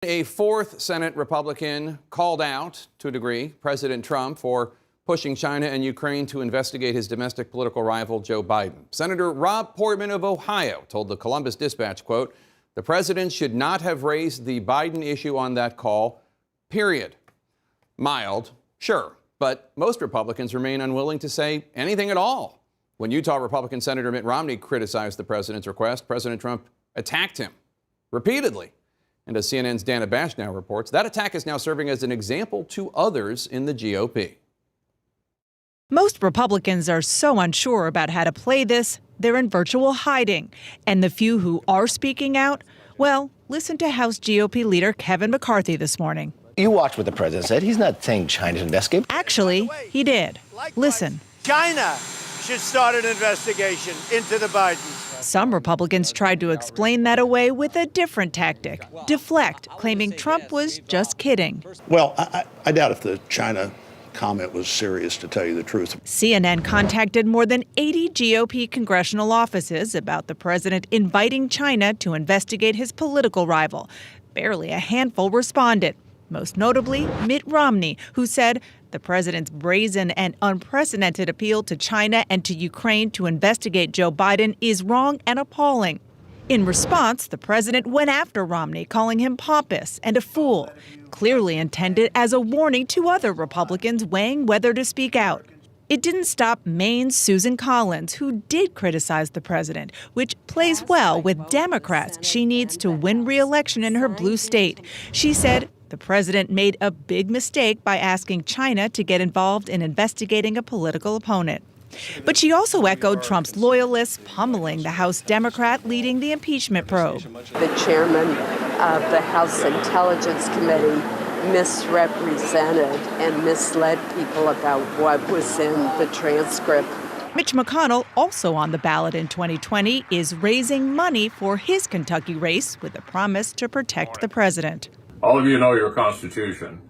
A fourth Senate Republican called out, to a degree, President Trump for pushing China and Ukraine to investigate his domestic political rival, Joe Biden. Senator Rob Portman of Ohio told the Columbus Dispatch, quote, "The president should not have raised the Biden issue on that call, period." Mild, sure, but most Republicans remain unwilling to say anything at all. When Utah Republican Senator Mitt Romney criticized the president's request, President Trump attacked him repeatedly. And as CNN's Dana Bash now reports, that attack is now serving as an example to others in the GOP. Most Republicans are so unsure about how to play this, they're in virtual hiding. And the few who are speaking out, well, listen to House GOP leader Kevin McCarthy this morning. You watched what the president said. He's not saying China's investigating. Actually, he did. Listen. China should start an investigation into the Bidens. Some Republicans tried to explain that away with a different tactic, deflect, claiming Trump was just kidding. Well, I doubt if the China comment was serious, to tell you the truth. CNN contacted more than 80 GOP congressional offices about the president inviting China to investigate his political rival. Barely a handful responded, most notably Mitt Romney, who said the president's brazen and unprecedented appeal to China and to Ukraine to investigate Joe Biden is wrong and appalling. In response, the president went after Romney, calling him pompous and a fool, clearly intended as a warning to other Republicans weighing whether to speak out. It didn't stop Maine's Susan Collins, who did criticize the president, which plays well with Democrats she needs to win re-election in her blue state. She said the president made a big mistake by asking China to get involved in investigating a political opponent. But she also echoed Trump's loyalists, pummeling the House Democrat leading the impeachment probe. The chairman of the House Intelligence Committee misrepresented and misled people about what was in the transcript. Mitch McConnell, also on the ballot in 2020, is raising money for his Kentucky race with a promise to protect the president. All of you know your Constitution.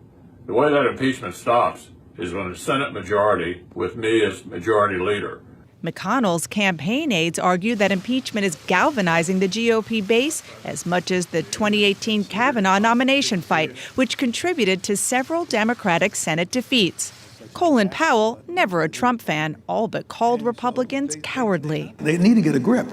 The way that impeachment stops is when a Senate majority, with me as majority leader. McConnell's campaign aides argue that impeachment is galvanizing the GOP base as much as the 2018 Kavanaugh nomination fight, which contributed to several Democratic Senate defeats. Colin Powell, never a Trump fan, all but called Republicans cowardly. They need to get a grip.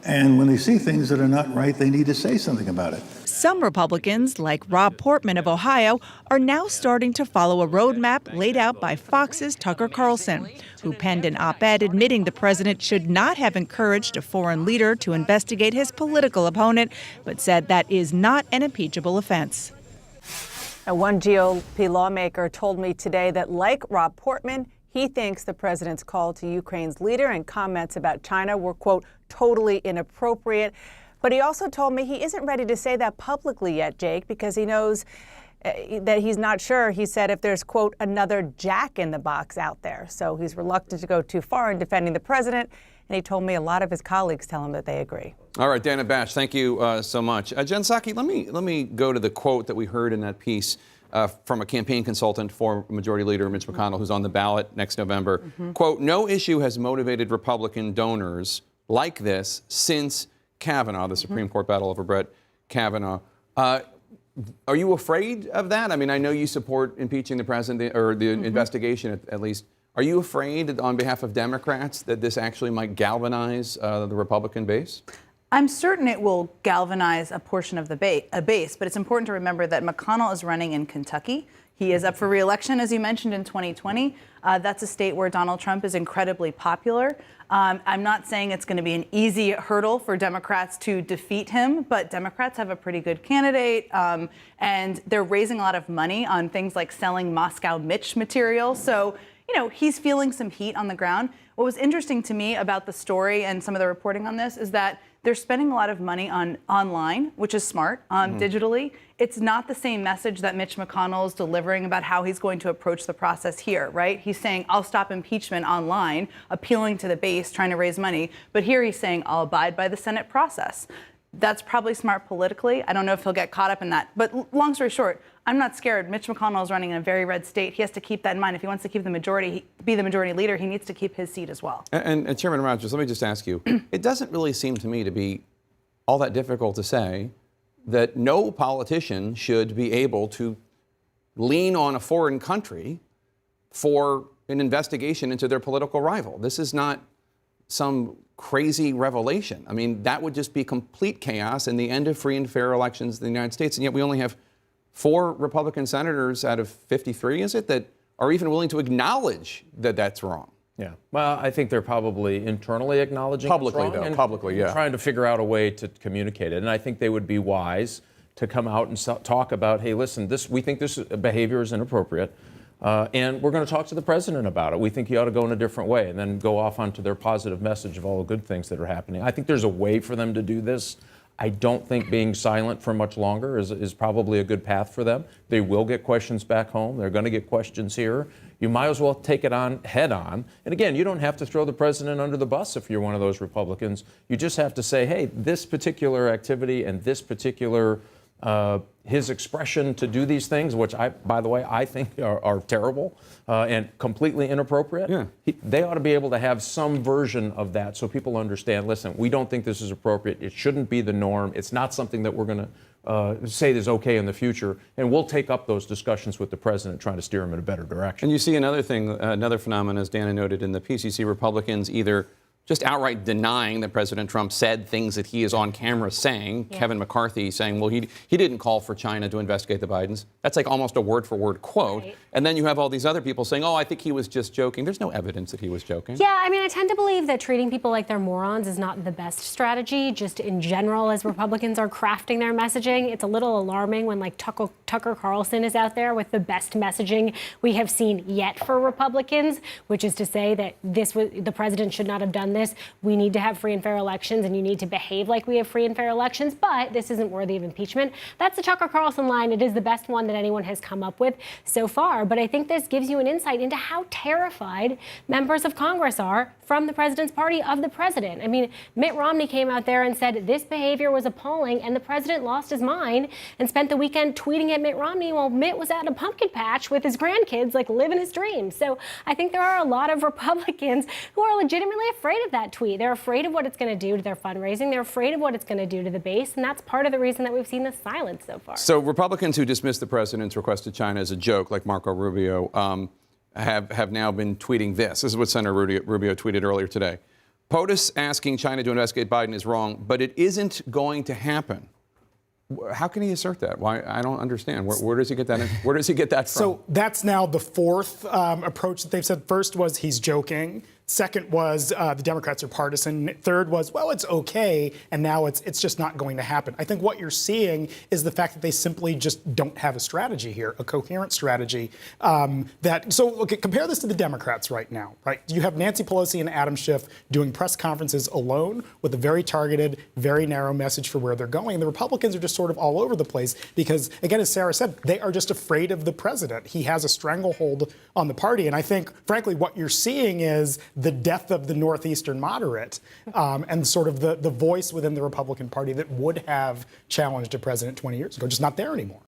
And when they see things that are not right, they need to say something about it. Some Republicans, like Rob Portman of Ohio, are now starting to follow a roadmap laid out by Fox's Tucker Carlson, who penned an op-ed admitting the president should not have encouraged a foreign leader to investigate his political opponent, but said that is not an impeachable offense. One GOP lawmaker told me today that, like Rob Portman, he thinks the president's call to Ukraine's leader and comments about China were, quote, totally inappropriate. But he also told me he isn't ready to say that publicly yet, Jake, because he knows that he's not sure. He said if there's, quote, another Jack in the box out there. So he's reluctant to go too far in defending the president. And he told me a lot of his colleagues tell him that they agree. All right, Dana Bash, thank you so much. Jen Psaki, let me go to the quote that we heard in that piece from a campaign consultant for Majority Leader Mitch McConnell, who's on the ballot next November. Quote, "No issue has motivated Republican donors like this since Kavanaugh, the Supreme Court battle over Brett Kavanaugh." Are you afraid of that? I mean, I know you support impeaching the president, or the investigation at least. Are you afraid on behalf of Democrats that this actually might galvanize the Republican base? I'm certain it will galvanize a portion of the base, but it's important to remember that McConnell is running in Kentucky. He is up for re-election, as you mentioned, in 2020. That's a state where Donald Trump is incredibly popular. I'm not saying it's going to be an easy hurdle for Democrats to defeat him, but Democrats have a pretty good candidate, and they're raising a lot of money on things like selling Moscow Mitch material. So, you know, he's feeling some heat on the ground. What was interesting to me about the story and some of the reporting on this is that they're spending a lot of money on online, which is smart, digitally. It's not the same message that Mitch McConnell is delivering about how he's going to approach the process here, right? He's saying, I'll stop impeachment online, appealing to the base, trying to raise money. But here he's saying, I'll abide by the Senate process. That's probably smart politically. I don't know if he'll get caught up in that. But long story short, I'm not scared. Mitch McConnell is running in a very red state. He has to keep that in mind. If he wants to keep the majority, be the majority leader, he needs to keep his seat as well. And Chairman Rogers, let me just ask you, it doesn't really seem to me to be all that difficult to say that no politician should be able to lean on a foreign country for an investigation into their political rival. This is not some crazy revelation. I mean, that would just be complete chaos and the end of free and fair elections in the United States. And yet we only have 4 Republican senators out of 53, is it, that are even willing to acknowledge that that's wrong. Yeah. Well, I think they're probably internally acknowledging publicly, it's wrong, though. and Publicly, yeah. Trying to figure out a way to communicate it. And I think they would be wise to come out and talk about, hey, listen, we think this behavior is inappropriate, and we're going to talk to the president about it. We think he ought to go in a different way, and then go off onto their positive message of all the good things that are happening. I think there's a way for them to do this. I don't think being silent for much longer is probably a good path for them. They will get questions back home. They're going to get questions here. You might as well take it on head on. And again, you don't have to throw the president under the bus if you're one of those Republicans. You just have to say, hey, this particular activity and this particular his expression to do these things, which by the way, I think are terrible and completely inappropriate. Yeah. They ought to be able to have some version of that so people understand, listen, we don't think this is appropriate. It shouldn't be the norm. It's not something that we're going to say is okay in the future. And we'll take up those discussions with the president, trying to steer him in a better direction. And you see another thing, another phenomenon, as Dana noted in the PCC, Republicans either just outright denying that President Trump said things that he is on camera saying. Yeah. Kevin McCarthy saying, well, he didn't call for China to investigate the Bidens. That's like almost a word-for-word quote. Right. And then you have all these other people saying, oh, I think he was just joking. There's no evidence that he was joking. Yeah, I mean, I tend to believe that treating people like they're morons is not the best strategy. Just in general, as Republicans are crafting their messaging, it's a little alarming when like Tucker Carlson is out there with the best messaging we have seen yet for Republicans, which is to say that the president should not have done this. We need to have free and fair elections, and you need to behave like we have free and fair elections, but this isn't worthy of impeachment. That's the Tucker Carlson line. It is the best one that anyone has come up with so far, but I think this gives you an insight into how terrified members of Congress are from the president's party of the president. I mean, Mitt Romney came out there and said this behavior was appalling, and the president lost his mind and spent the weekend tweeting at Mitt Romney while Mitt was at a pumpkin patch with his grandkids, like living his dreams. So I think there are a lot of Republicans who are legitimately afraid of that tweet. They're afraid of what it's going to do to their fundraising. They're afraid of what it's going to do to the base, and that's part of the reason that we've seen this silence so far. So Republicans who dismissed the president's request to China as a joke, like Marco Rubio, have now been tweeting this. This is what Senator Rubio tweeted earlier today. POTUS asking China to investigate Biden is wrong, but it isn't going to happen. How can he assert that? Why? I don't understand. Where does he get that? Where does he get that from? So that's now the fourth approach that they've said. First was he's joking. Second was the Democrats are partisan. Third was, well, it's okay. And now it's just not going to happen. I think what you're seeing is the fact that they simply just don't have a strategy here, a coherent strategy. Compare this to the Democrats right now, right? You have Nancy Pelosi and Adam Schiff doing press conferences alone with a very targeted, very narrow message for where they're going. The Republicans are just sort of all over the place because, again, as Sarah said, they are just afraid of the president. He has a stranglehold on the party. And I think, frankly, what you're seeing is the death of the Northeastern moderate and sort of the voice within the Republican Party that would have challenged a president 20 years ago, just not there anymore.